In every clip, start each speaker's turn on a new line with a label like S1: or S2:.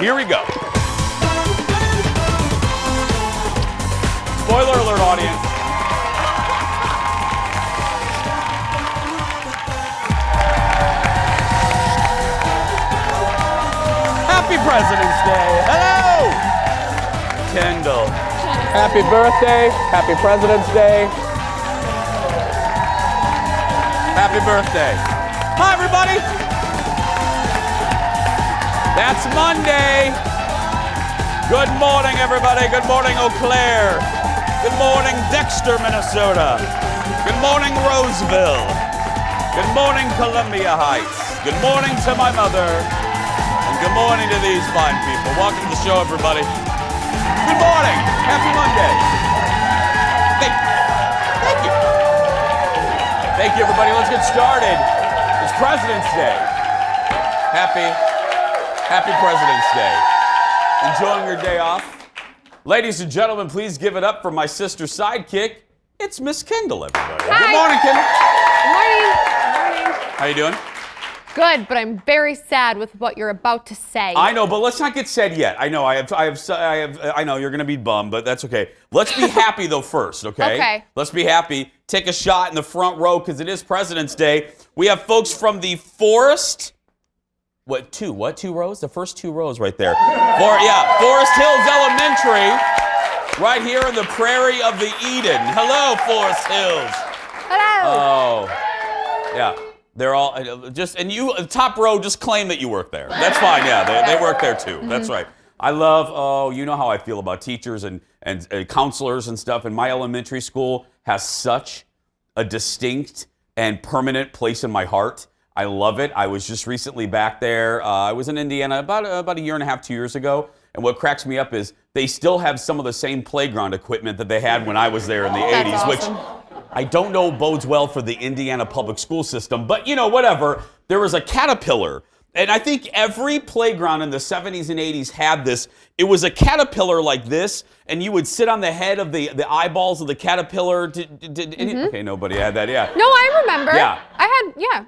S1: Here we go. Spoiler alert, audience. Happy President's Day. Hello. Kendall.
S2: Happy birthday. Happy President's Day.
S1: Happy birthday. Hi, everybody. That's Monday. Good morning, everybody. Good morning, Eau Claire. Good morning, Dexter, Minnesota. Good morning, Roseville. Good morning, Columbia Heights. Good morning to my mother. And good morning to these fine people. Welcome to the show, everybody. Good morning. Happy Monday. Thank you. Thank you, everybody. Let's get started. It's President's Day. Happy President's Day. Enjoying your day off? Ladies and gentlemen, please give it up for my sister sidekick. It's Miss Kendall, everybody.
S3: Hi.
S1: Good morning, Kendall.
S3: Good morning.
S1: How you doing?
S3: Good, but I'm very sad with what you're about to say.
S1: I know, but let's not get sad yet. I know, I know you're gonna be bummed, but that's okay. Let's be happy though first, okay?
S3: Okay.
S1: Let's be happy. Take a shot in the front row because it is President's Day. We have folks from the Forest. What two rows? The first two rows right there. Forest Hills Elementary, right here in the prairie of the Eden. Hello, Forest Hills.
S3: Hello.
S1: Oh, yeah. They're all and you, top row, just claim that you work there. That's fine, yeah, they work there too. That's right. I love, you know how I feel about teachers and counselors and stuff, and my elementary school has such a distinct and permanent place in my heart. I love it. I was just recently back there. I was in Indiana about a year and a half, 2 years ago, and what cracks me up is they still have some of the same playground equipment that they had when I was there in the 80s,
S3: awesome.
S1: which I don't know bodes well for the Indiana public school system, but you know, whatever. There was a caterpillar, and I think every playground in the 70s and 80s had this. It was a caterpillar like this, and you would sit on the head of the eyeballs of the caterpillar. Okay, nobody had that, yeah.
S3: No, I remember.
S1: Yeah.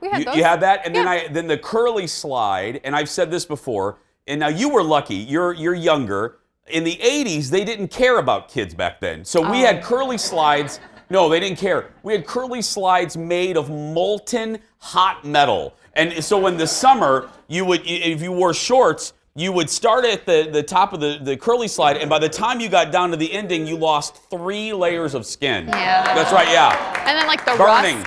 S3: We had those.
S1: You had that, and
S3: Yeah.
S1: then the curly slide, and I've said this before, and now you were lucky, you're younger. In the 80s, they didn't care about kids back then. So we had curly slides. No, they didn't care. We had curly slides made of molten hot metal. And so in the summer, if you wore shorts, you would start at the top of the curly slide, and by the time you got down to the ending, you lost 3 layers of skin.
S3: Yeah.
S1: That's right, yeah.
S3: And then like the
S1: Burning.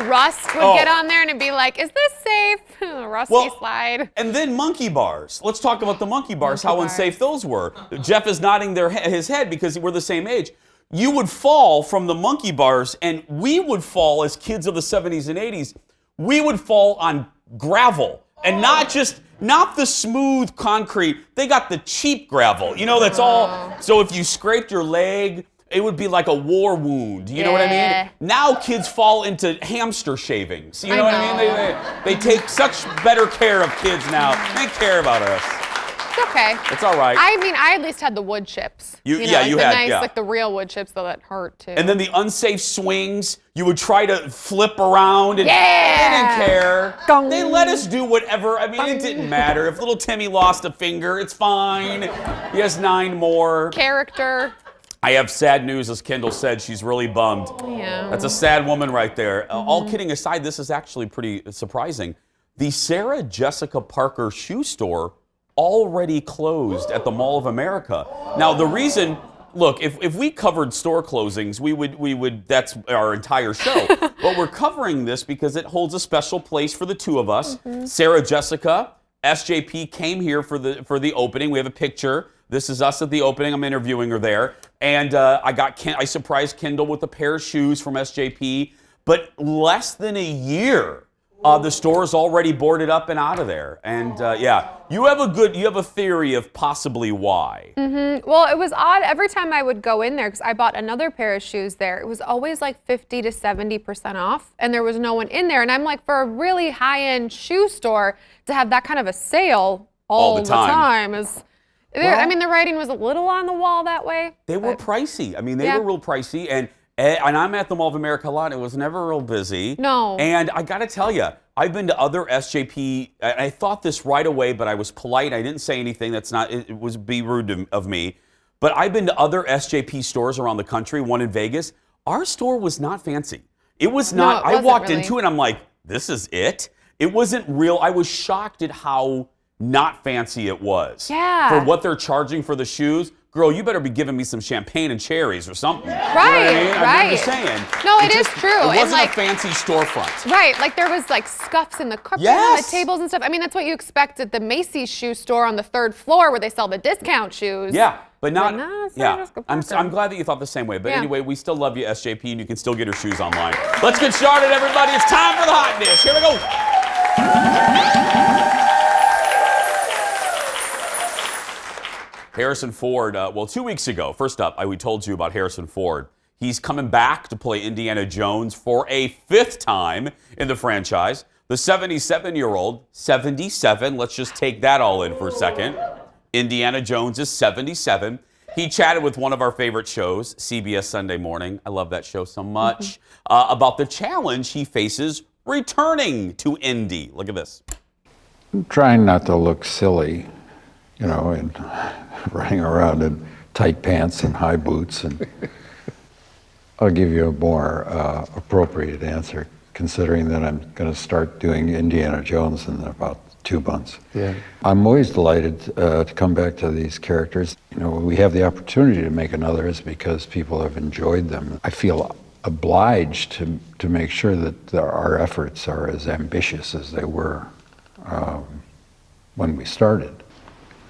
S3: rust would get on there and it'd be like, is this safe? Rusty slide.
S1: And then monkey bars. Let's talk about the monkey bars, how unsafe those were. Jeff is nodding his head because we're the same age. You would fall from the monkey bars, and we would fall as kids of the 70s and 80s. We would fall on gravel, and not the smooth concrete. They got the cheap gravel. You know, that's all. So if you scraped your leg, it would be like a war wound. You know what I mean? Now kids fall into hamster shavings. You know what I mean? They take such better care of kids now. They care about us.
S3: It's okay.
S1: It's all right.
S3: I mean, I at least had the wood chips.
S1: You
S3: like
S1: had,
S3: the nice,
S1: yeah.
S3: like the real wood chips that hurt too.
S1: And then the unsafe swings, you would try to flip around, and they didn't care.
S3: Gong.
S1: They let us do whatever. I mean, it didn't matter. If little Timmy lost a finger, it's fine. He has 9 more.
S3: Character.
S1: I have sad news, as Kendall said. She's really bummed.
S3: Yeah.
S1: That's a sad woman right there. All kidding aside, this is actually pretty surprising. The Sarah Jessica Parker shoe store already closed at the Mall of America. Now, the reason, look, if we covered store closings, we would that's our entire show. But we're covering this because it holds a special place for the two of us. Sarah Jessica, SJP came here for the opening. We have a picture. This is us at the opening. I'm interviewing her there. And I surprised Kendall with a pair of shoes from SJP. But less than a year, the store is already boarded up and out of there. And you have a theory of possibly why.
S3: Well, it was odd every time I would go in there because I bought another pair of shoes there. It was always like 50 to 70% off, and there was no one in there. And I'm like, for a really high-end shoe store to have that kind of a sale all the time is. Well, I mean, the writing was a little on the wall that way.
S1: They were pricey. I mean, they were real pricey. And I'm at the Mall of America a lot. It was never real busy.
S3: No.
S1: And I got to tell you, I've been to other SJP, and I thought this right away, but I was polite. I didn't say anything. It was be rude of me. But I've been to other SJP stores around the country, one in Vegas. Our store was not fancy. It was not.
S3: No, it
S1: I walked
S3: really.
S1: into it, and I'm like, this is it? It wasn't real. I was shocked at how not fancy it was.
S3: Yeah.
S1: For what they're charging for the shoes. Girl, you better be giving me some champagne and cherries or something.
S3: Right,
S1: You know what I mean? I'm
S3: right.
S1: just saying.
S3: No, it is true.
S1: It
S3: And,
S1: wasn't
S3: like,
S1: a fancy storefront.
S3: Right, like there was like scuffs in the carpet
S1: Yes.
S3: on the tables and stuff. I mean, that's what you expect at the Macy's shoe store on the 3rd floor where they sell the discount shoes.
S1: Yeah, but not.
S3: But no, it's
S1: yeah,
S3: Jessica
S1: I'm
S3: Parker.
S1: glad that you thought the same way. But
S3: Yeah.
S1: anyway, we still love you, SJP, and you can still get her shoes online. Let's get started, everybody. It's time for the hot dish. Here we go. Harrison Ford, well, 2 weeks ago, first up, we told you about Harrison Ford. He's coming back to play Indiana Jones for a 5th time in the franchise. The 77-year-old, 77, let's just take that all in for a second. Indiana Jones is 77. He chatted with one of our favorite shows, CBS Sunday Morning. I love that show so much. About the challenge he faces returning to Indy. Look at this.
S4: I'm trying not to look silly, you know, and running around in tight pants and high boots. And I'll give you a more appropriate answer, considering that I'm going to start doing Indiana Jones in about 2 months.
S2: Yeah.
S4: I'm always delighted to come back to these characters. You know, we have the opportunity to make another is because people have enjoyed them. I feel obliged to make sure that our efforts are as ambitious as they were when we started.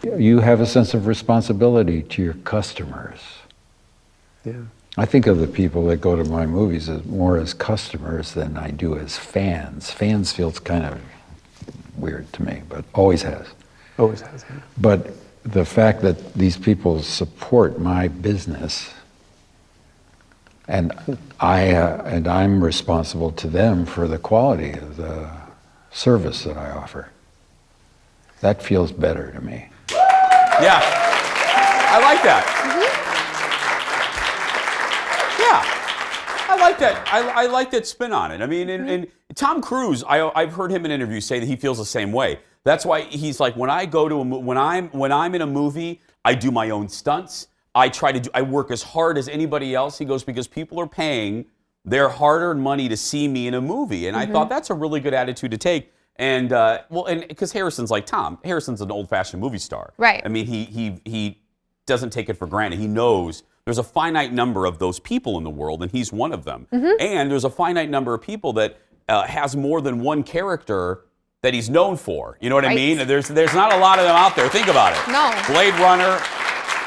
S4: You have a sense of responsibility to your customers.
S2: Yeah.
S4: I think of the people that go to my movies as more as customers than I do as fans. Fans feels kind of weird to me, but always has.
S2: Always has. Yeah.
S4: But the fact that these people support my business, and I'm responsible to them for the quality of the service that I offer. That feels better to me.
S1: Yeah, I like that. Yeah, I like that. I like that spin on it. I mean, and Tom Cruise, I've heard him in interviews say that he feels the same way. That's why he's like, when I go to when I'm in a movie, I do my own stunts. I work as hard as anybody else. He goes, because people are paying their hard-earned money to see me in a movie, and I thought that's a really good attitude to take. And and because Harrison's like Tom, Harrison's an old-fashioned movie star.
S3: Right.
S1: I mean, he doesn't take it for granted. He knows there's a finite number of those people in the world, and he's one of them. And there's a finite number of people that has more than one character that he's known for. You know what I
S3: Right.
S1: mean? There's not a lot of them out there. Think about it.
S3: No.
S1: Blade Runner,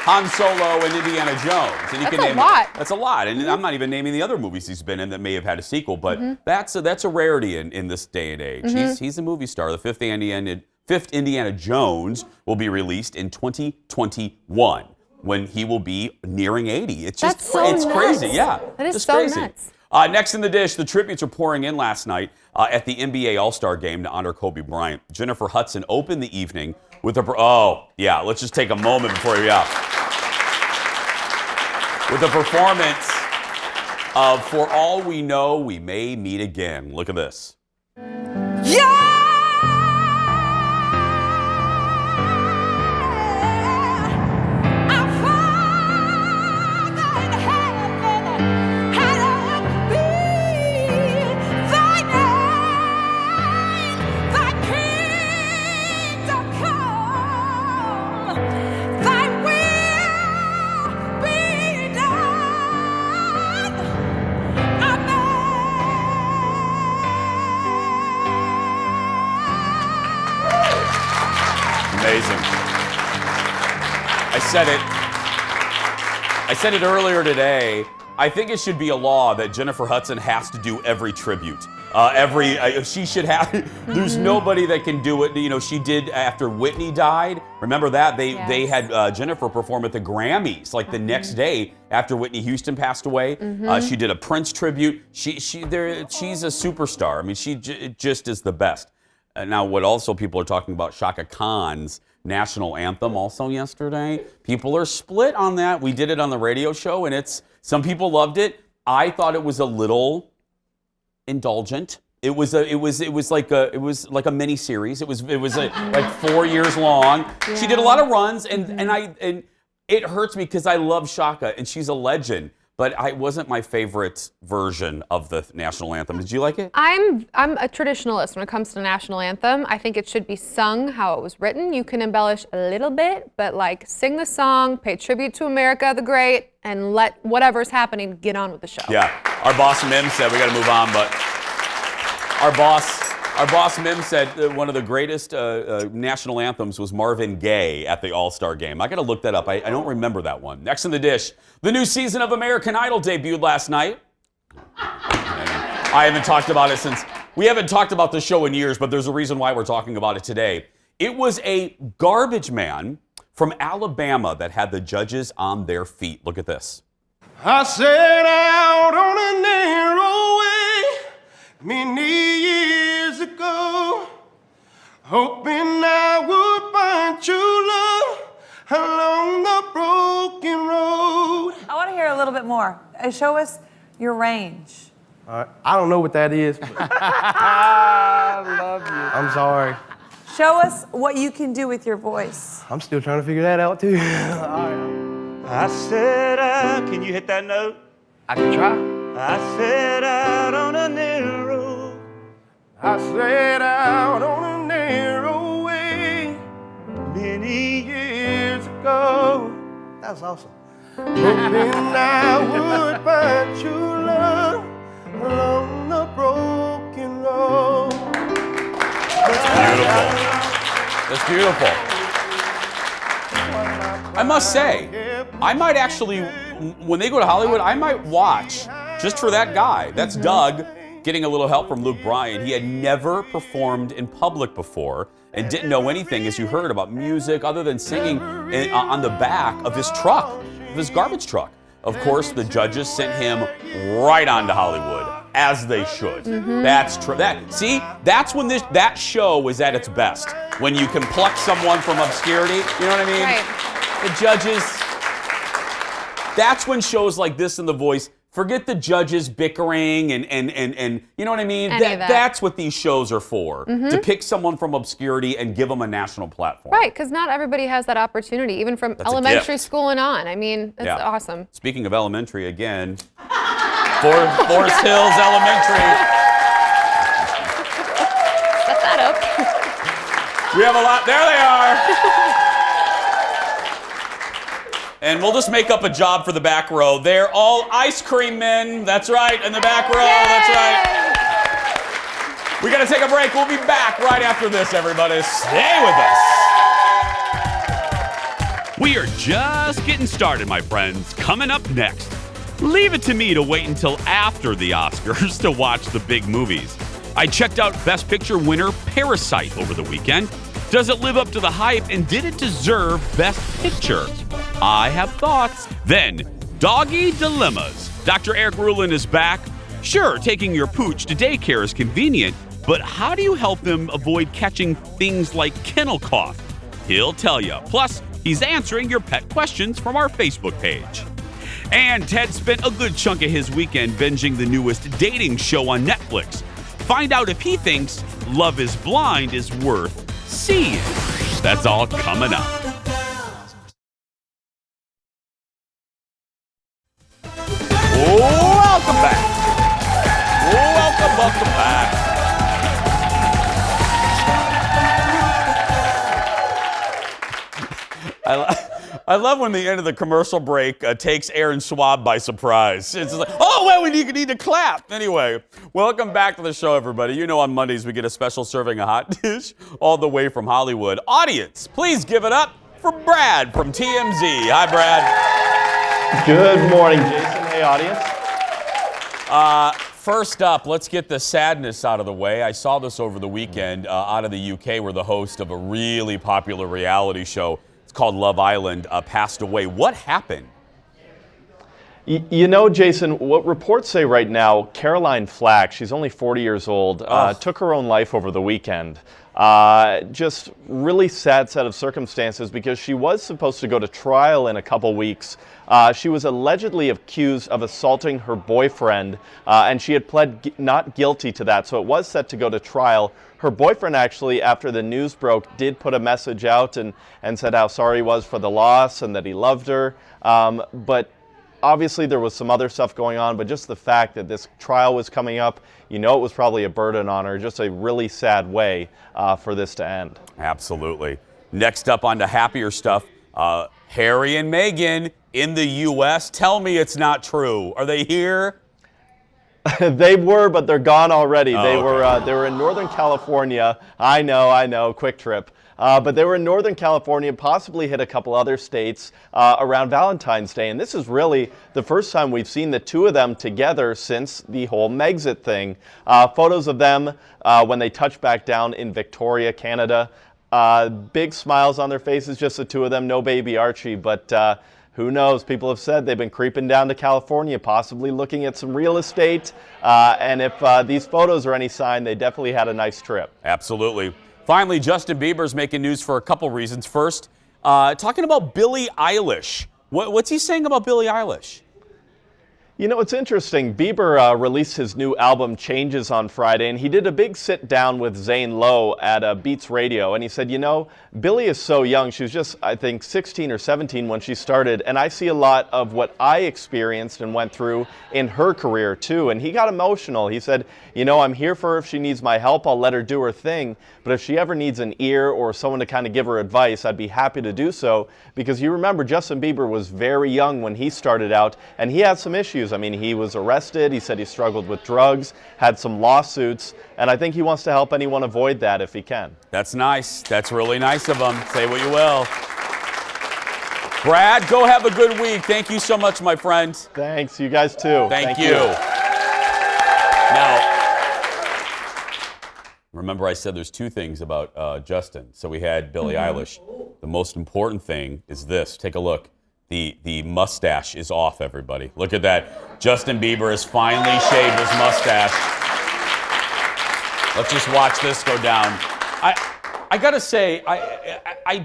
S1: Han Solo, and Indiana Jones. And you
S3: That's
S1: can
S3: a
S1: name
S3: lot.
S1: That's a lot. And I'm not even naming the other movies he's been in that may have had a sequel, but that's a rarity in this day and age. He's a movie star. The fifth Indiana Jones will be released in 2021 when he will be nearing 80. It's just
S3: That's so
S1: it's crazy.
S3: nuts.
S1: Yeah.
S3: That is
S1: just
S3: so
S1: crazy.
S3: nuts.
S1: Next in the dish, the tributes are pouring in last night at the NBA All-Star Game to honor Kobe Bryant. Jennifer Hudson opened the evening with let's just take a moment before with a performance of For All We Know, We May Meet Again. Look at this. Amazing. I said it earlier today. I think it should be a law that Jennifer Hudson has to do every tribute. She should have. There's nobody that can do it. You know, she did after Whitney died. Remember that they had Jennifer perform at the Grammys like the next day after Whitney Houston passed away. She did a Prince tribute. She's a superstar. I mean, she just is the best. Now, what also people are talking about, Shaka Khan's national anthem also yesterday. People are split on that. We did it on the radio show, and some people loved it. I thought it was a little indulgent. It was like a mini series. It was like 4 years long.
S3: Yeah.
S1: She did a lot of runs, and it hurts me because I love Shaka and she's a legend. But it wasn't my favorite version of the national anthem. Did you like it?
S3: I'm a traditionalist when it comes to the national anthem. I think it should be sung how it was written. You can embellish a little bit, but like sing the song, pay tribute to America the Great, and let whatever's happening get on with the show.
S1: Yeah. Our boss Mim said we got to move on, but our boss Mim said one of the greatest national anthems was Marvin Gaye at the All-Star game. I got to look that up. I don't remember that one. Next in the dish, the new season of American Idol debuted last night. I haven't talked about it since. We haven't talked about the show in years, but there's a reason why we're talking about it today. It was a garbage man from Alabama that had the judges on their feet. Look at this.
S5: I set out on a narrow way many years ago, hoping I would find true love along the broken road.
S6: I want to hear a little bit more. Show us your range.
S5: I don't know what that is. I love you. I'm sorry.
S6: Show us what you can do with your voice.
S5: I'm still trying to figure that out too.
S7: I set out, can you hit that note?
S5: I can try.
S7: I set out on a narrow.
S5: I set out on a narrow way
S7: Many
S5: years ago. That was awesome. Hoping I would find true love along the broken road.
S1: That's beautiful. I must say, I might actually, when they go to Hollywood, I might watch just for that guy. That's Doug getting a little help from Luke Bryan. He had never performed in public before and didn't know anything, as you heard, about music other than singing on the back of his truck, of his garbage truck. Of course, the judges sent him right on to Hollywood, as they should. That's true. That's when that show was at its best. When you can pluck someone from obscurity, you know what I mean?
S3: Right.
S1: The judges, that's when shows like this and The Voice, forget the judges bickering and you know what I mean? That's what these shows are for, to pick someone from obscurity and give them a national platform.
S3: Right, because not everybody has that opportunity, even from elementary school and on. I mean, it's awesome.
S1: Speaking of elementary, again, Forest Hills Elementary.
S3: Set that up.
S1: We have a lot. There they are. And we'll just make up a job for the back row. They're all ice cream men. That's right, in the back row.
S3: Yay!
S1: That's right. We got to take a break. We'll be back right after this, everybody. Stay with us. We are just getting started, my friends. Coming up next, leave it to me to wait until after the Oscars to watch the big movies. I checked out Best Picture winner Parasite over the weekend. Does it live up to the hype, and did it deserve Best Picture? I have thoughts. Then, doggy dilemmas. Dr. Eric Ruhland is back. Sure, taking your pooch to daycare is convenient, but how do you help them avoid catching things like kennel cough? He'll tell you. Plus, he's answering your pet questions from our Facebook page. And Ted spent a good chunk of his weekend binging the newest dating show on Netflix. Find out if he thinks Love is Blind is worth seeing. That's all coming up. Welcome back. Welcome back. I love when the end of the commercial break takes Aaron Schwab by surprise. It's like, oh, well, we need to clap. Anyway, welcome back to the show, everybody. You know on Mondays we get a special serving of hot dish all the way from Hollywood. Audience, please give it up for Brad from TMZ. Hi, Brad.
S8: Good morning, Jason. Hey, audience.
S1: First up, let's get the sadness out of the way. I saw this over the weekend out of the UK where the host of a really popular reality show, it's called Love Island, passed away. What happened?
S8: You know, Jason, what reports say right now, Caroline Flack, she's only 40 years old, took her own life over the weekend. Just really sad set of circumstances because she was supposed to go to trial in a couple weeks. She was allegedly accused of assaulting her boyfriend, and she had pled not guilty to that, so it was set to go to trial. Her boyfriend actually, after the news broke, did put a message out and said how sorry he was for the loss and that he loved her. But obviously there was some other stuff going on, but just the fact that this trial was coming up, you know, it was probably a burden on her, just a really sad way for this to end. Absolutely.
S1: Next up on to happier stuff, Harry and Meghan in the U.S. Tell me it's not true. Are they here?
S8: They were, but they're gone already.
S1: Oh,
S8: they were in Northern California. I know, quick trip. But they were in Northern California, possibly hit a couple other states around Valentine's Day. And this is really the first time we've seen the two of them together since the whole Megxit thing. Photos of them when they touched back down in Victoria, Canada. Big smiles on their faces, just the two of them, no baby Archie. But who knows? People have said they've been creeping down to California, possibly looking at some real estate. And if these photos are any sign, they definitely had a nice trip.
S1: Absolutely. Finally, Justin Bieber's making news for a couple reasons. First, talking about Billie Eilish. What's he saying about Billie Eilish?
S8: You know, it's interesting. Bieber released his new album Changes on Friday, and he did a big sit down with Zane Lowe at Beats Radio, and he said, you know, Billie is so young. She was just, I think, 16 or 17 when she started, and I see a lot of what I experienced and went through in her career, too. And he got emotional. He said, you know, I'm here for her. If she needs my help, I'll let her do her thing. But if she ever needs an ear or someone to kind of give her advice, I'd be happy to do so. Because you remember, Justin Bieber was very young when he started out, and he had some issues. I mean, he was arrested. He said he struggled with drugs, had some lawsuits, and I think he wants to help anyone avoid that if he can.
S1: That's nice. That's really nice of him. Say what you will. Brad, go have a good week. Thank you so much, my friend.
S8: Thanks. You guys too.
S1: Thank you. Now, remember I said there's two things about Justin. So we had Billie Eilish. The most important thing is this. Take a look. The mustache is off, everybody. Look at that. Justin Bieber has finally shaved his mustache. Let's just watch this go down. I gotta say, I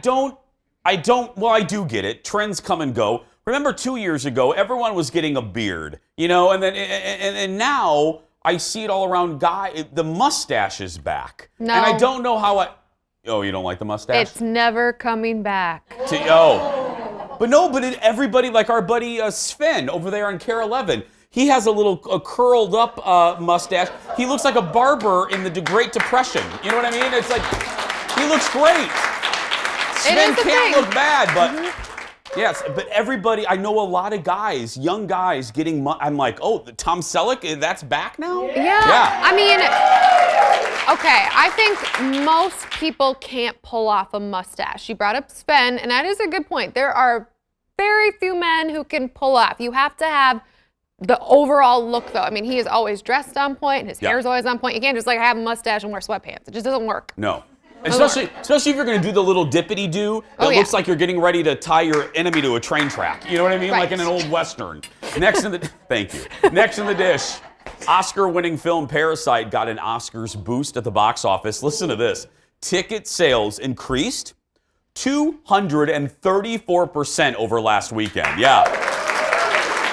S1: do get it. Trends come and go. Remember 2 years ago, everyone was getting a beard, you know, and now I see it all around the mustache is back.
S3: No.
S1: And I don't know how oh, you don't like the mustache?
S3: It's never coming back.
S1: But everybody, like our buddy Sven over there on Care 11, he has a little curled up mustache. He looks like a barber in the Great Depression. You know what I mean? It's like, he looks great. Sven can't look bad, but yes, but everybody, I know a lot of guys, young guys getting, I'm like, oh, Tom Selleck, that's back now?
S3: Yeah. I mean, okay, I think most people can't pull off a mustache. You brought up Sven, and that is a good point. There are very few men who can pull off. You have to have the overall look, though. I mean, he is always dressed on point, and his hair is always on point. You can't just like have a mustache and wear sweatpants. It just doesn't work.
S1: No. Especially if you're going to do the little dippity-do that looks like you're getting ready to tie your enemy to a train track. You know what I mean?
S3: Right.
S1: Like in an old Western. Next in the thank you. Next in the dish, Oscar-winning film Parasite got an Oscars boost at the box office. Listen to this. Ticket sales increased 234% over last weekend. Yeah.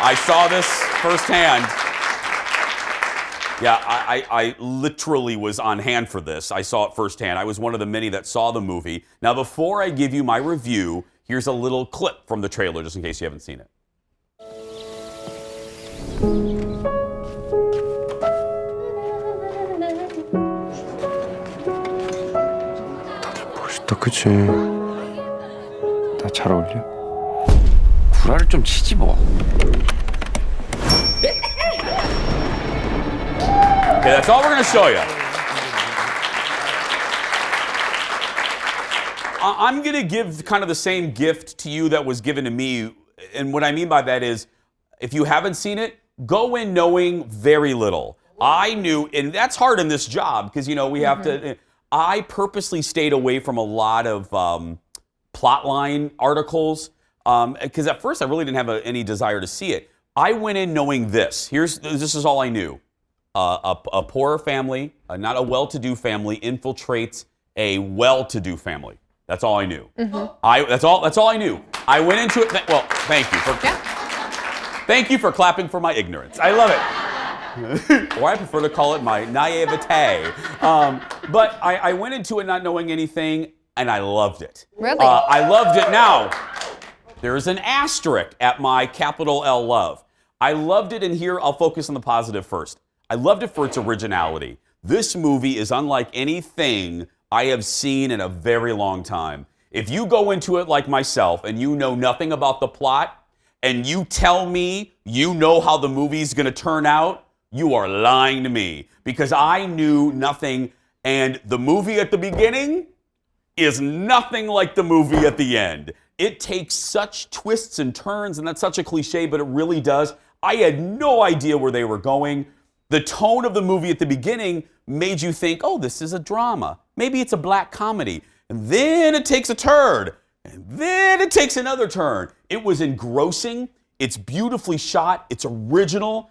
S1: I saw this firsthand. Yeah, I literally was on hand for this. I saw it firsthand. I was one of the many that saw the movie. Now, before I give you my review, here's a little clip from the trailer, just in case you haven't seen it.
S5: 멋있다, 그치? 나 잘 어울려? 구라를 좀 치지 뭐.
S1: Okay, that's all we're going to show you. I'm going to give kind of the same gift to you that was given to me. And what I mean by that is, if you haven't seen it, go in knowing very little. I knew, and that's hard in this job, because, you know, we have to, I purposely stayed away from a lot of plotline articles, because at first I really didn't have any desire to see it. I went in knowing this. This is all I knew. A poor family, not a well-to-do family, infiltrates a well-to-do family. That's all I knew. That's all I knew. I went into it. Thank you for clapping for my ignorance. I love it. Or I prefer to call it my naivete. But I went into it not knowing anything, and I loved it.
S3: Really?
S1: I loved it. Now, there's an asterisk at my capital L love. I loved it, and here I'll focus on the positive first. I loved it for its originality. This movie is unlike anything I have seen in a very long time. If you go into it like myself and you know nothing about the plot, and you tell me you know how the movie's going to turn out, you are lying to me, because I knew nothing, and the movie at the beginning is nothing like the movie at the end. It takes such twists and turns, and that's such a cliche, but it really does. I had no idea where they were going. The tone of the movie at the beginning made you think, oh, this is a drama. Maybe it's a black comedy. And then it takes a turn. And then it takes another turn. It was engrossing. It's beautifully shot. It's original.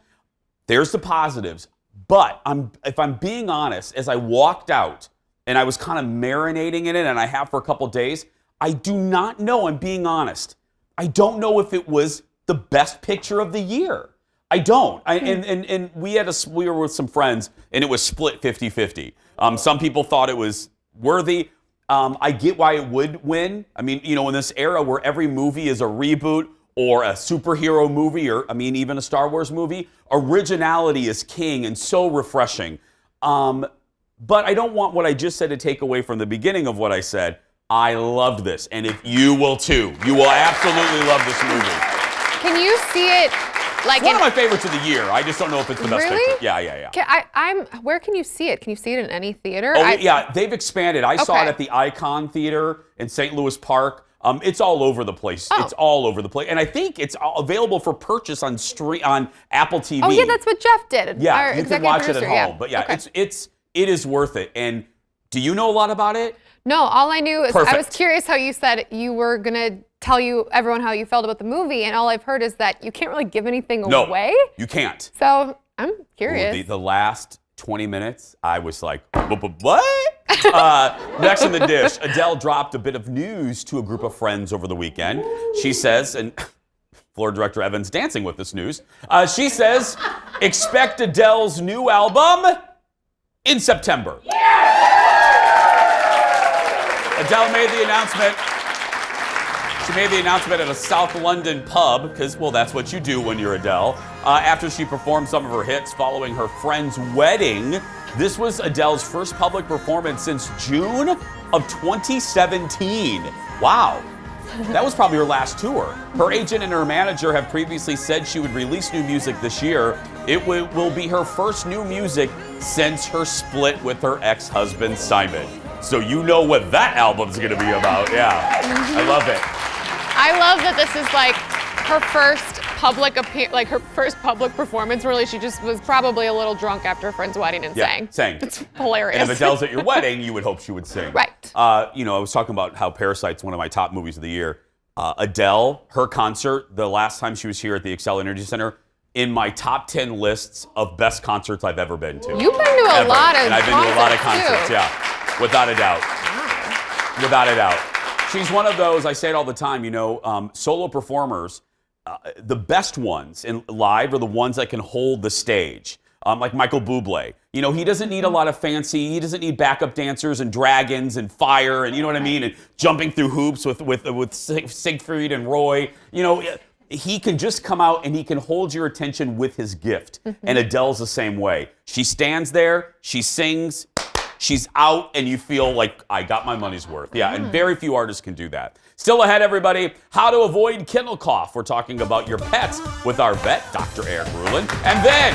S1: There's the positives. But if I'm being honest, as I walked out and I was kind of marinating in it, and I have for a couple days, I do not know, I'm being honest. I don't know if it was the best picture of the year. I don't. And we were with some friends, and it was split 50-50. Some people thought it was worthy. I get why it would win. I mean, in this era where every movie is a reboot or a superhero movie, or even a Star Wars movie, originality is king and so refreshing. But I don't want what I just said to take away from the beginning of what I said. I loved this, and if you will too, you will absolutely love this movie.
S3: Can you see it?
S1: It's one of my favorites of the year. I just don't know if it's the best picture. Yeah.
S3: Where can you see it? Can you see it in any theater?
S1: Oh, yeah, they've expanded. I saw it at the Icon Theater in St. Louis Park. It's all over the place. Oh. It's all over the place. And I think it's available for purchase on Apple TV.
S3: Oh, yeah, that's what Jeff did.
S1: Yeah, you can watch it at home.
S3: Yeah.
S1: But yeah, it is worth it. And do you know a lot about it?
S3: No, all I knew is
S1: Perfect.
S3: I was curious how you said you were going to tell everyone how you felt about the movie, and all I've heard is that you can't really give anything away.
S1: You can't.
S3: So I'm curious.
S1: The last 20 minutes, I was like, what? Next in the dish, Adele dropped a bit of news to a group of friends over the weekend. She says, and floor director Evan's dancing with this news, she says, expect Adele's new album in September. Adele made the announcement. She made the announcement at a South London pub, because, well, that's what you do when you're Adele, after she performed some of her hits following her friend's wedding. This was Adele's first public performance since June of 2017. Wow. That was probably her last tour. Her agent and her manager have previously said she would release new music this year. It will be her first new music since her split with her ex-husband, Simon. So you know what that album's gonna be about. Yeah, I love it.
S3: I love that this is like her first public performance. Really, she just was probably a little drunk after her friend's wedding and sang. It's hilarious.
S1: And if Adele's at your wedding, you would hope she would sing.
S3: Right.
S1: I was talking about how Parasite's one of my top movies of the year. Adele, her concert, the last time she was here at the Xcel Energy Center, in my top 10 lists of best concerts I've ever been to.
S3: You've been to a lot of
S1: And I've been to a lot of concerts,
S3: too.
S1: yeah. Without a doubt. Without a doubt. She's one of those, I say it all the time, solo performers, the best ones in live are the ones that can hold the stage. Like Michael Bublé. He doesn't need a lot of fancy, he doesn't need backup dancers and dragons and fire and, you know what I mean, and jumping through hoops with Siegfried and Roy. He can just come out and he can hold your attention with his gift. And Adele's the same way. She stands there, she sings, she's out, and you feel like, I got my money's worth. Yeah, and very few artists can do that. Still ahead, everybody, how to avoid kennel cough. We're talking about your pets with our vet, Dr. Eric Ruhland. And then,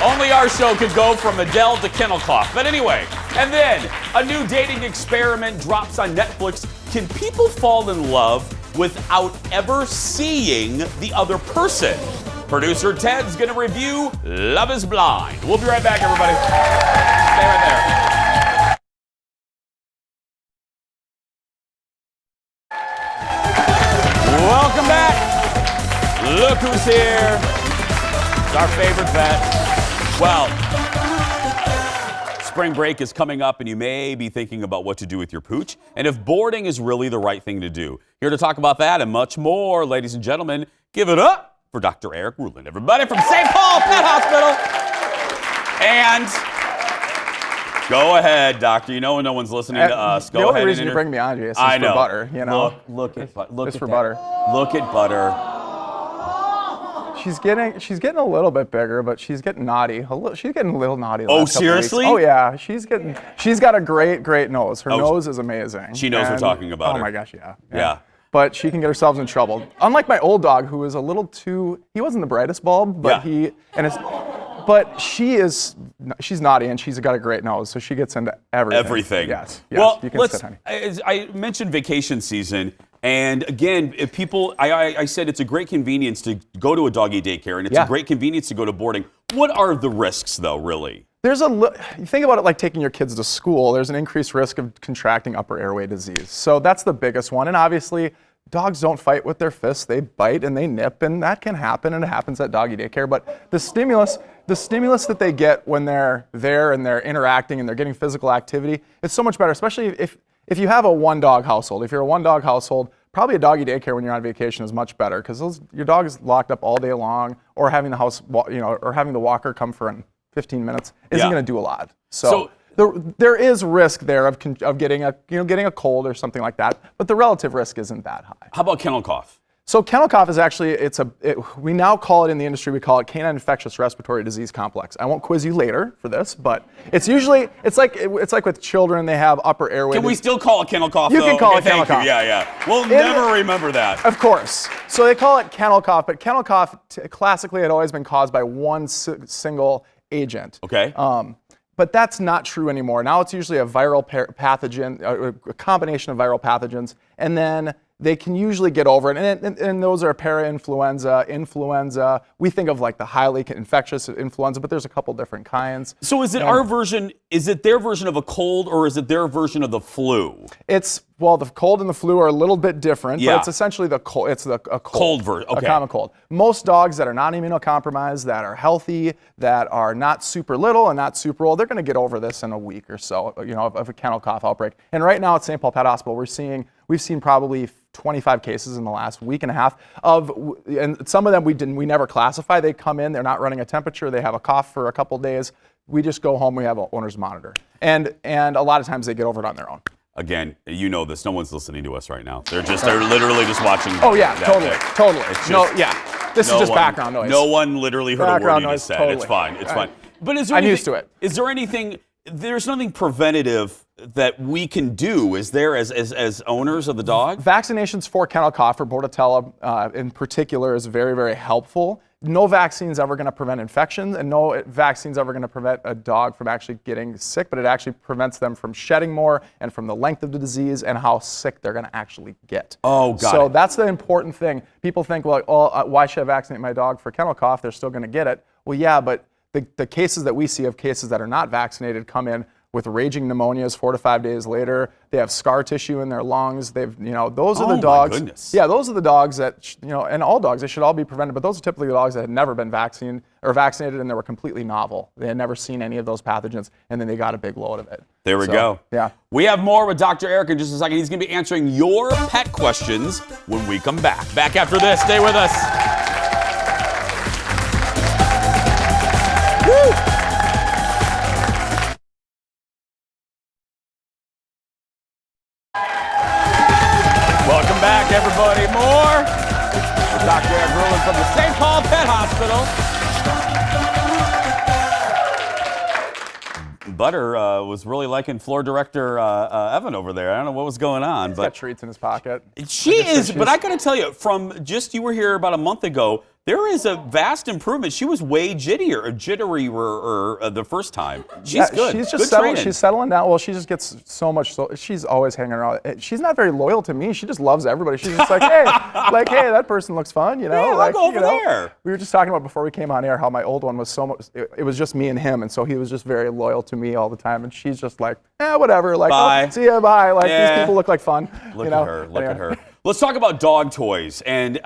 S1: only our show could go from Adele to kennel cough. But anyway, and then, a new dating experiment drops on Netflix. Can people fall in love without ever seeing the other person? Producer Ted's going to review Love is Blind. We'll be right back, everybody. Stay right there. Welcome back. Look who's here. It's our favorite vet. Well, spring break is coming up, and you may be thinking about what to do with your pooch and if boarding is really the right thing to do. Here to talk about that and much more, ladies and gentlemen, give it up for Dr. Eric Ruhland. Everybody from St. Paul Pet Hospital. And go ahead, doctor. You know when no one's listening to us. Go
S2: the
S1: ahead.
S2: only reason you bring me on, Jason, is
S1: I know.
S2: for butter. You know,
S1: Look at butter.
S2: It's for butter.
S1: Look at butter.
S2: She's getting a little bit bigger, but she's getting naughty. She's getting a little naughty. The
S1: Oh,
S2: last couple
S1: seriously?
S2: weeks. Oh yeah, she's got a great nose. Her nose is amazing.
S1: She knows we're talking about her.
S2: Oh my gosh, yeah.
S1: Yeah.
S2: But she can get herself in trouble. Unlike my old dog, who was a little too, he wasn't the brightest bulb, but she's naughty and she's got a great nose, so she gets into everything. Yes.
S1: Well,
S2: you can sit, honey.
S1: I mentioned vacation season, and again, if people, I said it's a great convenience to go to a doggy daycare, and it's a great convenience to go to boarding. What are the risks, though, really?
S2: You think about it like taking your kids to school. There's an increased risk of contracting upper airway disease. So that's the biggest one. And obviously, dogs don't fight with their fists. They bite and they nip, and that can happen, and it happens at doggy daycare. But the stimulus that they get when they're there and they're interacting and they're getting physical activity, it's so much better, especially if you have a one-dog household. If you're a one-dog household, probably a doggy daycare when you're on vacation is much better because your dog is locked up all day long, or having or having the walker come for 15 minutes isn't going to do a lot. So there is risk there of getting a cold or something like that, but the relative risk isn't that high.
S1: How about kennel cough?
S2: So kennel cough is actually we now call it in the industry, we call it canine infectious respiratory disease complex. I won't quiz you later for this, but it's like with children, they have upper airway.
S1: Can we still call it kennel cough?
S2: You can call it kennel cough.
S1: Yeah. We'll never remember that.
S2: Of course. So they call it kennel cough, but kennel cough classically had always been caused by one single agent.
S1: Okay.
S2: But that's not true anymore. Now it's usually a viral pathogen, a combination of viral pathogens, and then they can usually get over it. And those are para-influenza, influenza. We think of like the highly infectious influenza, but there's a couple different kinds.
S1: So is it our version, is it their version of a cold, or is it their version of the flu?
S2: The cold and the flu are a little bit different, but it's essentially a cold
S1: version,
S2: a common cold. Most dogs that are not immunocompromised, that are healthy, that are not super little and not super old, they're going to get over this in a week or so, of a kennel cough outbreak. And right now at St. Paul Pet Hospital, we've seen probably 25 cases in the last week and a half and some of them we never classify. They come in, they're not running a temperature, they have a cough for a couple days. We just go home, we have an owner's monitor. And a lot of times they get over it on their own. Again,
S1: you know this. No one's listening to us right now. They're literally just watching.
S2: Oh yeah, totally. This is just background noise.
S1: No one literally heard a word you just said. Totally. It's fine. It's fine. But I'm used to it. Is there anything? There's nothing preventative that we can do, is there, as owners of the dog? Vaccinations for kennel cough, or Bordetella in particular, is very, very helpful. No vaccine is ever going to prevent infections, and no vaccine is ever going to prevent a dog from actually getting sick, but it actually prevents them from shedding more and from the length of the disease and how sick they're going to actually get. Oh, got it. So that's the important thing. People think, well, why should I vaccinate my dog for kennel cough? They're still going to get it. Well, yeah, but the cases that we see of cases that are not vaccinated come in with raging pneumonias 4 to 5 days later. They have scar tissue in their lungs. Those are the dogs. My goodness. Yeah, those are the dogs that, and all dogs, they should all be prevented, but those are typically the dogs that had never been vaccinated and they were completely novel. They had never seen any of those pathogens, and then they got a big load of it. There we go. Yeah. We have more with Dr. Eric in just a second. He's going to be answering your pet questions when we come back. Back after this. Stay with us. Woo! Welcome back, everybody. More with Dr. Eric Ruhland from the St. Paul Pet Hospital. Butter was really liking floor director Evan over there. I don't know what was going on. He's got treats in his pocket. She is, but I got to tell you, from just you were here about a month ago, there is a vast improvement. She was way jittery the first time. She's good. She's just settling. She's settling down. Well, she just gets so much. She's always hanging around. She's not very loyal to me. She just loves everybody. She's just like, hey, that person looks fun, Yeah, I'll go over there. We were just talking about before we came on air how my old one was so much. It was just me and him, and so he was just very loyal to me all the time. And she's just like, whatever. Like, bye. Oh, see ya, bye. Like these people look like fun. Look at her. Look at her. Let's talk about dog toys. And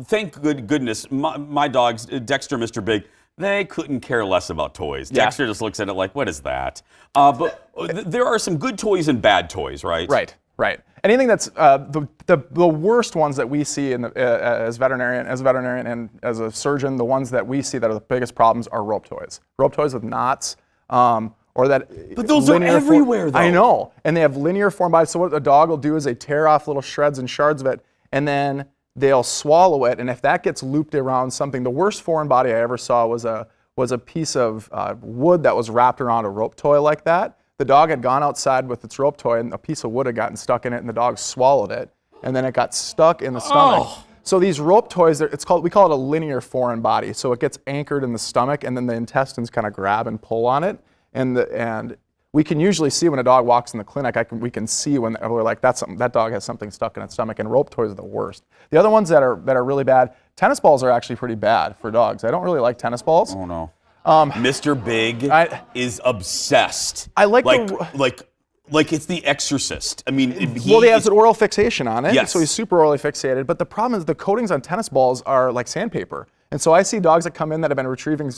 S1: thank goodness, my dogs, Dexter, Mr. Big, they couldn't care less about toys.
S2: Yeah.
S1: Dexter just looks at it like, what is that? But there are some good toys and bad toys, right?
S2: Right. Anything that's the worst ones that we see as a veterinarian and as a surgeon, the ones that we see that are the biggest problems are rope toys. Rope toys with knots.
S1: But those are everywhere, though.
S2: I know, and they have linear form bodies. So what a dog will do is they tear off little shreds and shards of it, and then they'll swallow it. And if that gets looped around something, the worst foreign body I ever saw was a piece of wood that was wrapped around a rope toy like that. The dog had gone outside with its rope toy, and a piece of wood had gotten stuck in it, and the dog swallowed it, and then it got stuck in the stomach.
S1: Oh.
S2: So these rope toys, we call it a linear foreign body. So it gets anchored in the stomach, and then the intestines kind of grab and pull on it. And we can usually see when a dog walks in the clinic, we can see when we're like, that dog has something stuck in its stomach, and rope toys are the worst. The other ones that are really bad, tennis balls are actually pretty bad for dogs. I don't really like tennis balls.
S1: Oh, no. Mr. Big is obsessed.
S2: I like
S1: it's The Exorcist. I mean,
S2: he has an oral fixation on it,
S1: yes.
S2: So he's super orally fixated. But the problem is the coatings on tennis balls are like sandpaper. And so I see dogs that come in that have been retrieving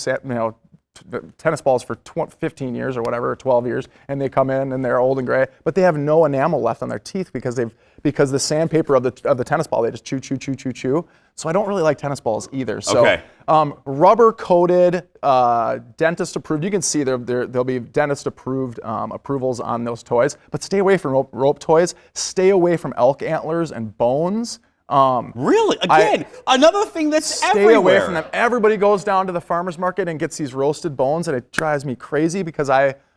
S2: tennis balls for 15 years or whatever, or 12 years, and they come in and they're old and gray, but they have no enamel left on their teeth because the sandpaper of the tennis ball, they just chew. So I don't really like tennis balls either. So
S1: okay.
S2: Rubber coated, dentist approved. You can see there'll be dentist approved approvals on those toys, but stay away from rope toys. Stay away from elk antlers and bones.
S1: Really? Again, another thing that's everywhere.
S2: Stay away from them. Everybody goes down to the farmer's market and gets these roasted bones, and it drives me crazy because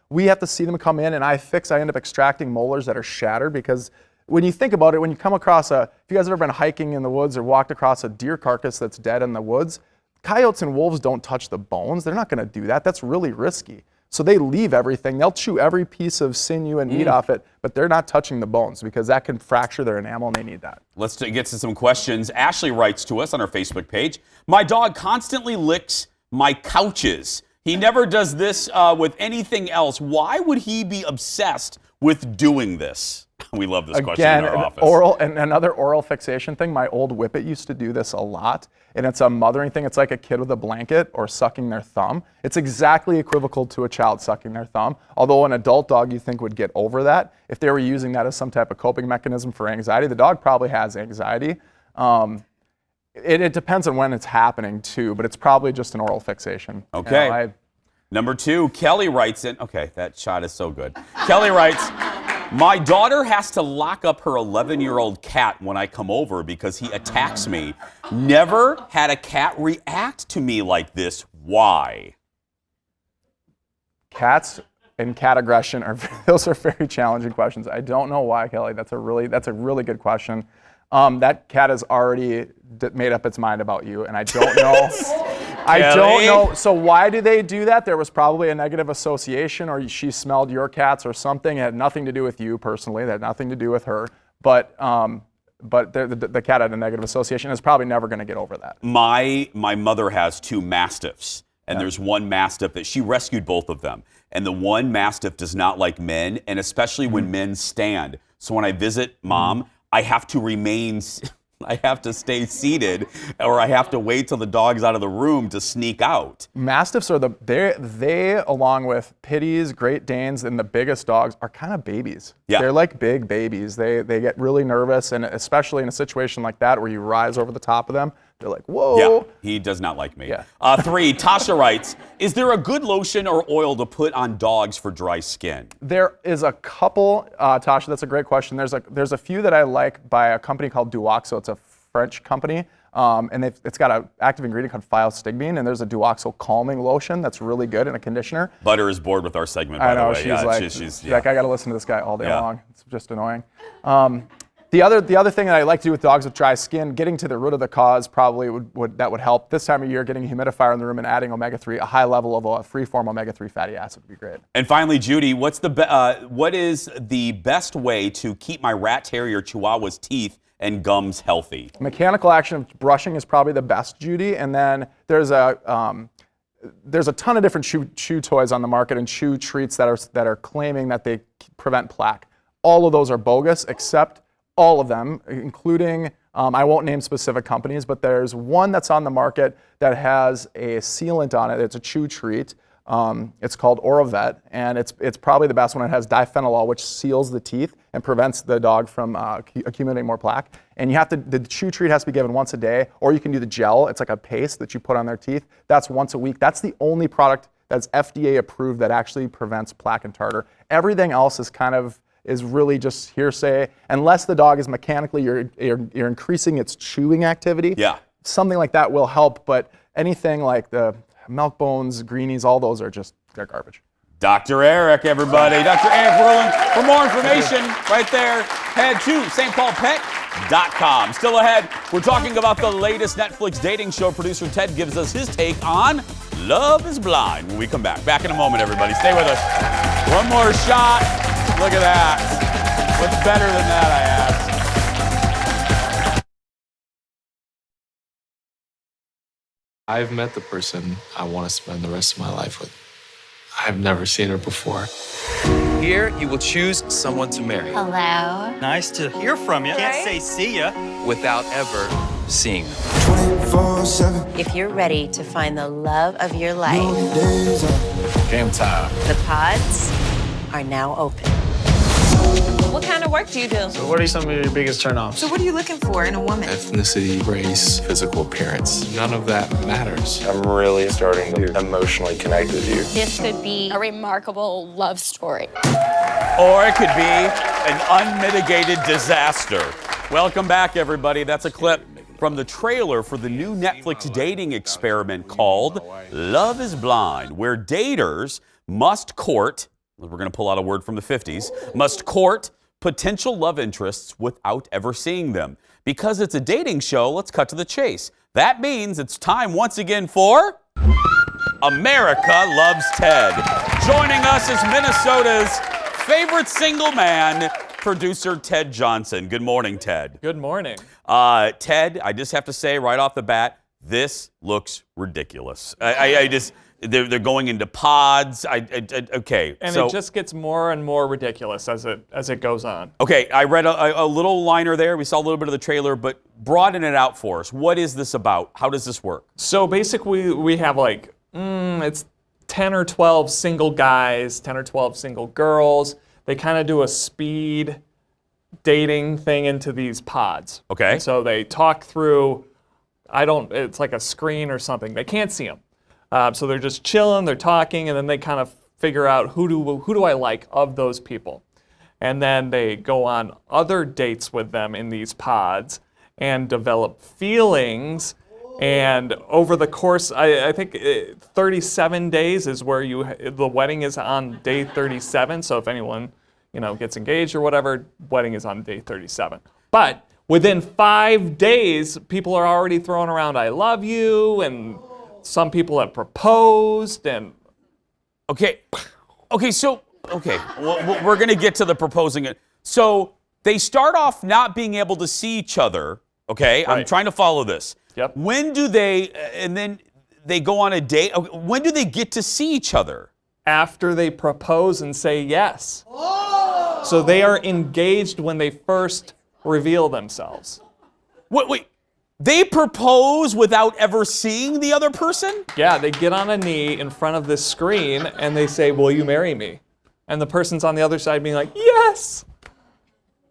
S2: we have to see them come in, and I end up extracting molars that are shattered because when you think about it, when you come across if you guys have ever been hiking in the woods or walked across a deer carcass that's dead in the woods, coyotes and wolves don't touch the bones. They're not going to do that. That's really risky. So they leave everything. They'll chew every piece of sinew and meat off it, but they're not touching the bones because that can fracture their enamel, and they need that.
S1: Let's get to some questions. Ashley writes to us on our Facebook page. My dog constantly licks my couches. He never does this with anything else. Why would he be obsessed with doing this? We love this question in our office.
S2: Another oral fixation thing. My old Whippet used to do this a lot, and it's a mothering thing. It's like a kid with a blanket or sucking their thumb. It's exactly equivocal to a child sucking their thumb, although an adult dog you think would get over that. If they were using that as some type of coping mechanism for anxiety, the dog probably has anxiety. It depends on when it's happening too, but it's probably just an oral fixation.
S1: Okay. Number 2, Kelly writes in. Okay, that shot is so good. Kelly writes, my daughter has to lock up her 11-year-old cat when I come over because he attacks me. Never had a cat react to me like this. Why?
S2: Cats and cat aggression those are very challenging questions. I don't know why, Kelly. That's a really good question. That cat has already made up its mind about you, and I don't know. I don't know. So why do they do that? There was probably a negative association, or she smelled your cats or something. It had nothing to do with you personally. It had nothing to do with her. But the cat had a negative association. Is probably never going to get over that.
S1: My mother has 2 mastiffs, and there's one mastiff that she rescued both of them. And the one mastiff does not like men, and especially when men stand. So when I visit Mom, I have to stay seated, or I have to wait till the dog's out of the room to sneak out.
S2: Mastiffs are they along with Pitties, Great Danes, and the biggest dogs are kind of babies.
S1: Yeah.
S2: They're like big babies. They get really nervous, and especially in a situation like that where you rise over the top of them, they're like, whoa.
S1: Yeah, he does not like me.
S2: Yeah.
S1: 3, Tasha writes, is there a good lotion or oil to put on dogs for dry skin?
S2: There is a couple, Tasha, that's a great question. There's a few that I like by a company called Duoxo. It's a French company, and it's got an active ingredient called phyllostigmine, and there's a Duoxo calming lotion that's really good in a conditioner.
S1: Butter is bored with our segment, by the way.
S2: She's like, I got to listen to this guy all day long. It's just annoying. The other thing that I like to do with dogs with dry skin, getting to the root of the cause probably would help. This time of year, getting a humidifier in the room and adding omega-3, a high level of a free-form omega-3 fatty acid would be great.
S1: And finally, Judy, what is the best way to keep my rat terrier Chihuahua's teeth and gums healthy?
S2: Mechanical action of brushing is probably the best, Judy. And then there's a ton of different chew toys on the market and chew treats that are claiming that they prevent plaque. All of those are bogus, except all of them, including, I won't name specific companies, but there's one that's on the market that has a sealant on it. It's a chew treat. It's called Orovet, and it's probably the best one. It has diphenyl, which seals the teeth and prevents the dog from accumulating more plaque. And the chew treat has to be given once a day, or you can do the gel. It's like a paste that you put on their teeth. That's once a week. That's the only product that's FDA approved that actually prevents plaque and tartar. Everything else is really just hearsay. Unless the dog is mechanically, you're increasing its chewing activity.
S1: Yeah.
S2: Something like that will help, but anything like the milk bones, greenies, all those they're garbage.
S1: Dr. Eric, everybody. Dr. Eric Ruhland. For more information, right there, head to stpaulpet.com. Still ahead, we're talking about the latest Netflix dating show. Producer Ted gives us his take on Love is Blind when we come back. Back in a moment, everybody. Stay with us. One more shot. Look at that. What's better than that, I ask?
S9: I've met the person I want to spend the rest of my life with. I've never seen her before.
S10: Here, you will choose someone to marry.
S11: Hello.
S7: Nice to hear from you. Can't say see ya.
S10: Without ever seeing them.
S11: 24/7. If you're ready to find the love of your life,
S9: Game time.
S11: the pods are now open.
S6: What kind of work do you do?
S9: So what are some of your biggest turnoffs?
S6: So what are you looking for in a woman?
S9: Ethnicity, race, physical appearance. None of that matters.
S12: I'm really starting to emotionally connect with you.
S13: This could be a remarkable love story.
S1: Or it could be an unmitigated disaster. Welcome back, everybody. That's a clip from the trailer for the new Netflix dating experiment called Love is Blind, where daters must court, we're going to pull out a word from the 50s, must court potential love interests without ever seeing them. Because it's a dating show, let's cut to the chase. That means it's time once again for America Loves Ted. Joining us is Minnesota's favorite single man, producer Ted Johnson. Good morning, Ted.
S14: Good morning.
S1: Ted, I just have to say right off the bat, this looks ridiculous. They're going into pods. Okay.
S14: And it just gets more and more ridiculous as it goes on.
S1: Okay, I read a little liner there. We saw a little bit of the trailer, but broaden it out for us. What is this about? How does this work?
S14: So basically, we have it's 10 or 12 single guys, 10 or 12 single girls. They kind of do a speed dating thing into these pods.
S1: Okay.
S14: And so they talk through, it's like a screen or something. They can't see them. So they're just chilling, they're talking, and then they kind of figure out who do I like of those people. And then they go on other dates with them in these pods and develop feelings. And over the course, I think 37 days is where the wedding is on day 37. So if anyone gets engaged or whatever, wedding is on day 37. But within 5 days, people are already throwing around "I love you," and some people have proposed. And
S1: so we're gonna get to the proposing. So they start off not being able to see each other. Okay, right. I'm trying to follow this.
S14: Yep.
S1: When do they, and then they go on a date? When do they get to see each other?
S14: After they propose and say yes. Oh! So they are engaged when they first reveal themselves.
S1: Wait. They propose without ever seeing the other person?
S14: Yeah, they get on a knee in front of this screen and they say, "Will you marry me?" And the person's on the other side being like, "Yes."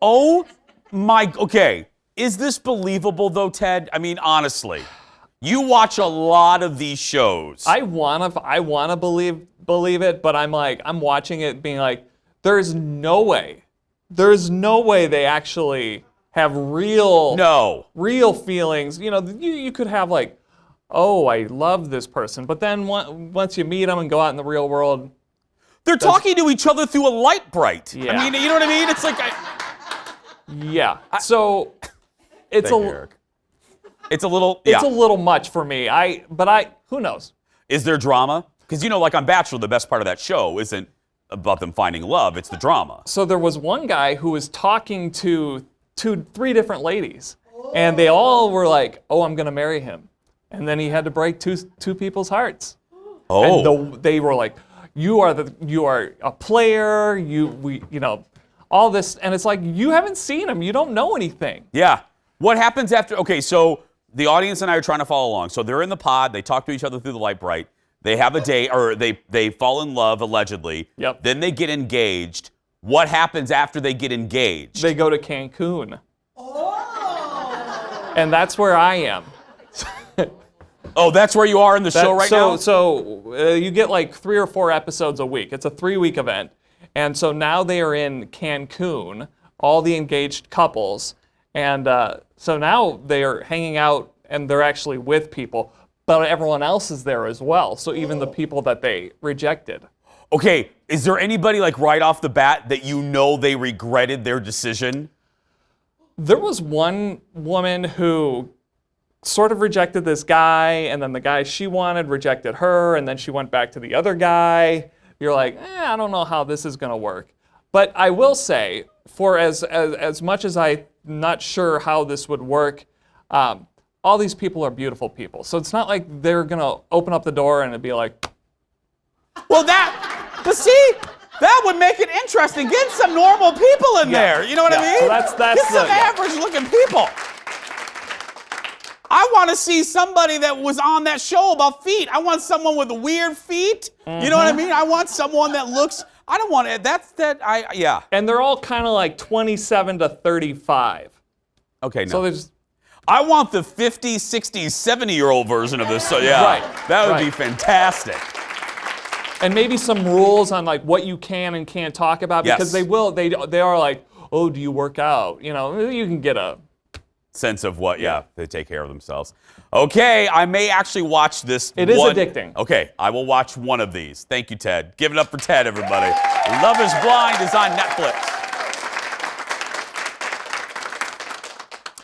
S1: Oh my, okay. Is this believable though, Ted? I mean, honestly, you watch a lot of these shows.
S14: I wanna believe it, but I'm watching it being like, there's no way they actually have real feelings. You could have oh, I love this person, but then once you meet them and go out in the real world,
S1: they're talking to each other through a light bright.
S14: Yeah.
S1: I mean, you know what I mean? It's like,
S14: yeah. So it's
S1: it's a little
S14: much for me. Who knows?
S1: Is there drama? Because like on Bachelor, the best part of that show isn't about them finding love; it's the drama.
S14: So there was one guy who was talking to 3 different ladies, and they all were like, "Oh, I'm gonna marry him," and then he had to break two people's hearts.
S1: Oh,
S14: and they were like, "You are a player. all this, and it's like, you haven't seen them. You don't know anything.
S1: Yeah. What happens after? Okay, so the audience and I are trying to follow along. So they're in the pod. They talk to each other through the light bright. They have a date, or they fall in love, allegedly.
S14: Yep.
S1: Then they get engaged. What happens after they get engaged?
S14: They go to Cancun. And that's where I am.
S1: Oh, that's where you are in the show right now?
S14: So you get like 3 or 4 episodes a week. It's a 3-week event. And so now they are in Cancun, all the engaged couples. And so now they are hanging out and they're actually with people, but everyone else is there as well. So even the people that they rejected.
S1: Okay, is there anybody like right off the bat that you know they regretted their decision?
S14: There was one woman who sort of rejected this guy, and then the guy she wanted rejected her, and then she went back to the other guy. You're like, I don't know how this is going to work. But I will say, for as much as I'm not sure how this would work, all these people are beautiful people. So it's not like they're going to open up the door and it'd be like...
S1: Well, but see, that would make it interesting. Get some normal people in there. You know what I mean?
S14: So that's
S1: Get some average-looking people. I want to see somebody that was on that show about feet. I want someone with weird feet. You know what I mean? I want someone that looks... I don't want it. Yeah.
S14: And they're all kind of like 27 to 35.
S1: Okay, no.
S14: So there's...
S1: I want the 50, 60, 70-year-old version of this. So yeah,
S14: Right.
S1: That would be fantastic.
S14: And maybe some rules on like what you can and can't talk about, because they are like, oh, do you work out? You know, you can get a
S1: sense of what, they take care of themselves. Okay, I may actually watch this.
S14: It is addicting.
S1: Okay, I will watch one of these. Thank you, Ted. Give it up for Ted, everybody. Love is Blind is on Netflix.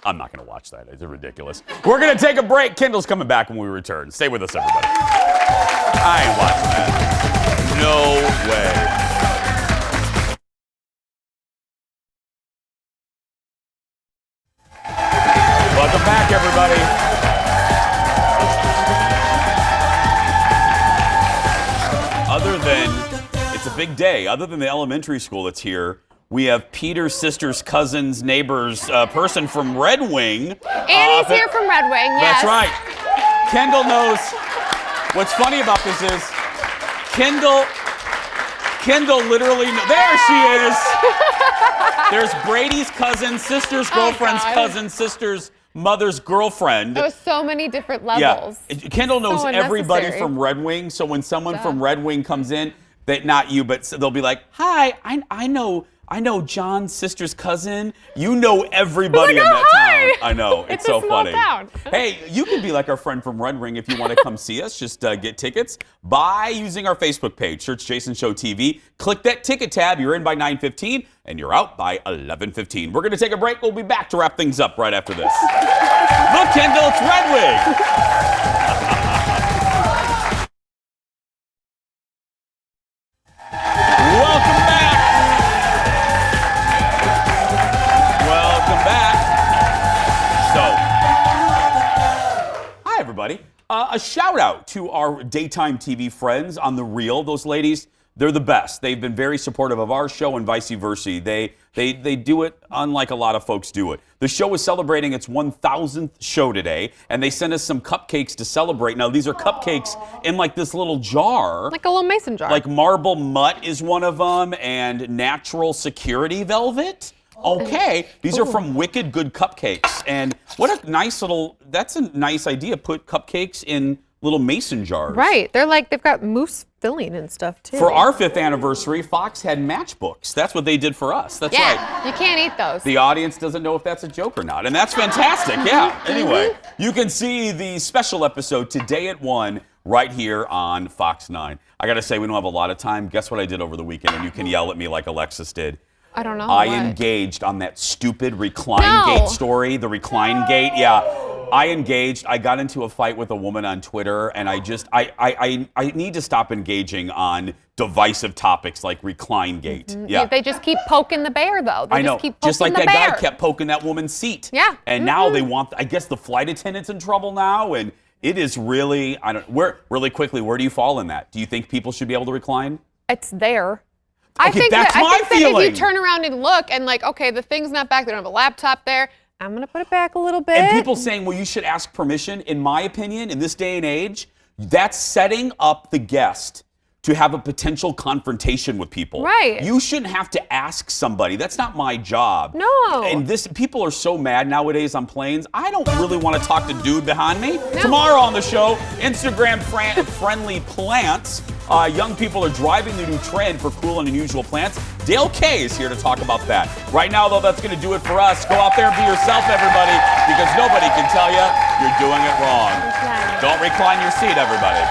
S1: I'm not going to watch that. It's ridiculous. We're going to take a break. Kendall's coming back when we return. Stay with us, everybody. I ain't watching that. No way. Welcome back, everybody. Other than, it's a big day. Other than the elementary school that's here, we have Peter's sister's cousin's neighbor's person from Red Wing.
S3: Annie's here from Red Wing, yes.
S1: That's right. Kendall knows. What's funny about this is Kendall literally, there she is. There's Brady's cousin, sister's girlfriend's cousin, sister's mother's girlfriend.
S3: There was so many different levels.
S1: Yeah. Kendall knows everybody from Red Wing, so when someone from Red Wing comes in, not you, but they'll be like, hi, I know John's sister's cousin. You know everybody in that town. I know. It's so funny.
S3: Town.
S1: Hey, you can be like our friend from Red Wing if you want to come see us. Just get tickets by using our Facebook page. Search Jason Show TV. Click that ticket tab. You're in by 9:15 and you're out by 11:15. We're going to take a break. We'll be back to wrap things up right after this. Look, Kendall, it's Red Wing. Welcome back. Welcome back. So, hi everybody. A shout out to our daytime TV friends on The Real. Those ladies, they're the best. They've been very supportive of our show and vice versa. They do it unlike a lot of folks do it. The show is celebrating its 1,000th show today, and they sent us some cupcakes to celebrate. Now, these are cupcakes in like this little jar.
S3: Like a little mason jar.
S1: Like marble mutt is one of them, and natural security velvet. Okay, these are from Wicked Good Cupcakes. And what a nice that's a nice idea. Put cupcakes in little mason jars.
S3: Right, they've got mousse filling and stuff too.
S1: For our 5th anniversary, Fox had matchbooks. That's what they did for us. That's right.
S3: Yeah, you can't eat those.
S1: The audience doesn't know if that's a joke or not, and that's fantastic, yeah. Anyway, you can see the special episode today at 1 right here on Fox 9. I gotta say, we don't have a lot of time. Guess what I did over the weekend, and you can yell at me like Alexis did.
S3: I don't know.
S1: I engaged on that stupid Recline Gate story, the Recline Gate, yeah. I engaged. I got into a fight with a woman on Twitter, and I need to stop engaging on divisive topics like Recline Gate. Yeah.
S3: They just keep poking the bear, though. They
S1: I know.
S3: Just keep poking
S1: just like
S3: the
S1: that
S3: bear.
S1: guy kept poking that woman's seat.
S3: Yeah.
S1: And now they want. I guess the flight attendant's in trouble now, and it is really. Really quickly. Where do you fall in that? Do you think people should be able to recline?
S3: It's there. I
S1: Okay,
S3: think
S1: that's
S3: that,
S1: my
S3: I think that
S1: feeling.
S3: if you turn around and look and like, okay, the thing's not back, they don't have a laptop there, I'm gonna put it back a little bit.
S1: And people saying, well, you should ask permission. In my opinion, in this day and age, that's setting up the guest to have a potential confrontation with people.
S3: Right.
S1: You shouldn't have to ask somebody. That's not my job.
S3: No.
S1: And people are so mad nowadays on planes. I don't really want to talk to dude behind me. No. Tomorrow on the show, Instagram friendly plants. Young people are driving the new trend for cool and unusual plants. Dale Kay is here to talk about that. Right now, though, that's going to do it for us. Go out there and be yourself, everybody, because nobody can tell you you're doing it wrong. Don't recline your seat, everybody.